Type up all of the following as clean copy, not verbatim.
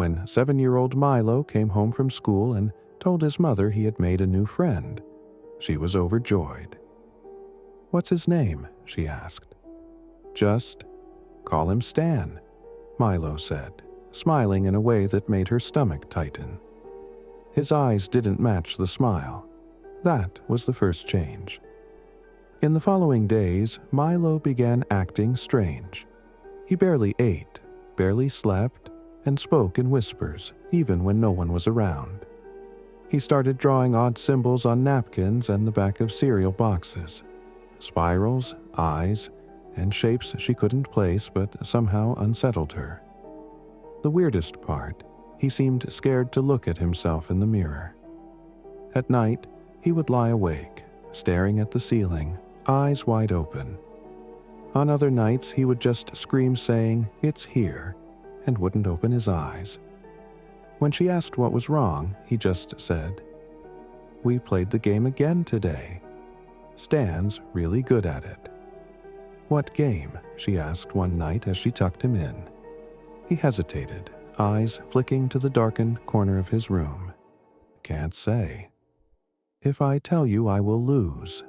when 7-year-old Milo came home from school and told his mother he had made a new friend. She was overjoyed. "What's his name?" she asked. "Just call him Stan," Milo said, smiling in a way that made her stomach tighten. His eyes didn't match the smile. That was the first change. In the following days, Milo began acting strange. He barely ate, barely slept, and spoke in whispers, even when no one was around. He started drawing odd symbols on napkins and the back of cereal boxes. Spirals, eyes, and shapes she couldn't place but somehow unsettled her. The weirdest part, he seemed scared to look at himself in the mirror. At night, he would lie awake, staring at the ceiling, eyes wide open. On other nights, he would just scream saying, "It's here," and wouldn't open his eyes. When she asked what was wrong, he just said, "We played the game again today. Stan's really good at it." "What game?" she asked one night as she tucked him in. He hesitated, eyes flicking to the darkened corner of his room. "Can't say." "If I tell you, I will lose."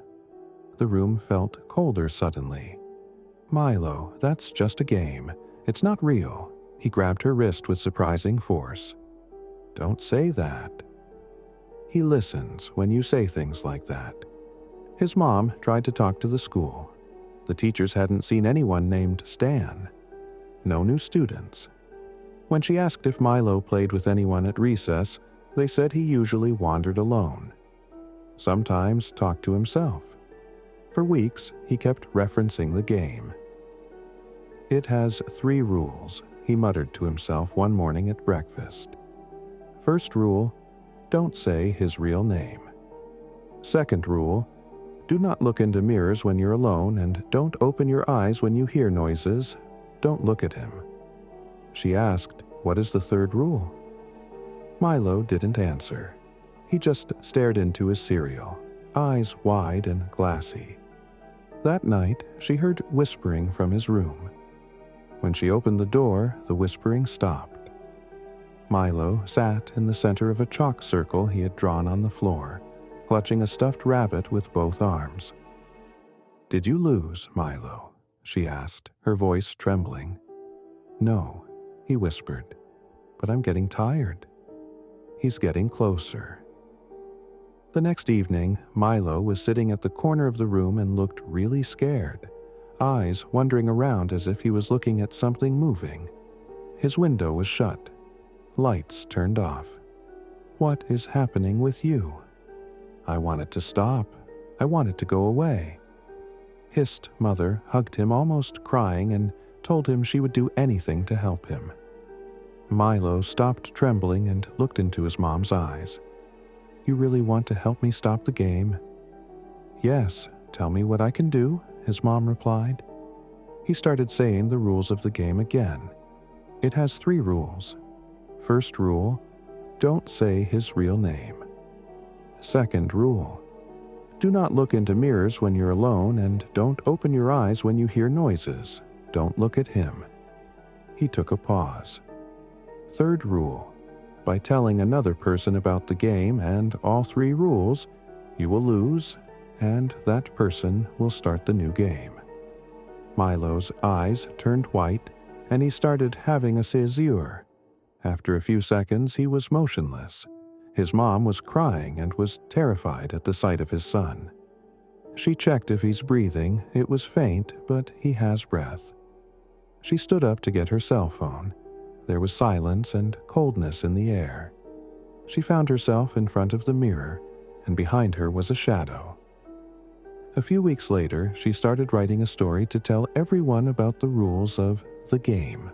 The room felt colder suddenly. "Milo, that's just a game. It's not real." He grabbed her wrist with surprising force. "Don't say that." He listens when you say things like that. His mom tried to talk to the school. The teachers hadn't seen anyone named Stan. No new students. When she asked if Milo played with anyone at recess, they said he usually wandered alone. Sometimes talked to himself. For weeks, he kept referencing the game. "It has 3 rules," he muttered to himself one morning at breakfast. First rule, don't say his real name. Second rule, do not look into mirrors when you're alone, and don't open your eyes when you hear noises. Don't look at him. She asked, "What is the third rule?" Milo didn't answer. He just stared into his cereal, eyes wide and glassy. That night, she heard whispering from his room. When she opened the door, the whispering stopped. Milo sat in the center of a chalk circle he had drawn on the floor, clutching a stuffed rabbit with both arms. "Did you lose, Milo?" she asked, her voice trembling. "No," he whispered, "but I'm getting tired." He's getting closer. The next evening, Milo was sitting at the corner of the room and looked really scared, eyes wandering around as if he was looking at something moving. His window was shut, lights turned off. "What is happening with you?" "I want it to stop. I want it to go away." His mother hugged him, almost crying, and told him she would do anything to help him. Milo stopped trembling and looked into his mom's eyes. "You really want to help me stop the game?" "Yes, tell me what I can do," his mom replied. He started saying the rules of the game again. It has 3 rules. First rule, don't say his real name. Second rule, do not look into mirrors when you're alone, and don't open your eyes when you hear noises. Don't look at him. He took a pause. Third rule, by telling another person about the game and all 3 rules, you will lose, and that person will start the new game. Milo's eyes turned white, and he started having a seizure. After a few seconds, he was motionless. His mom was crying and was terrified at the sight of his son. She checked if he's breathing. It was faint, but he has breath. She stood up to get her cell phone. There was silence and coldness in the air. She found herself in front of the mirror, and behind her was a shadow. A few weeks later, she started writing a story to tell everyone about the rules of the game.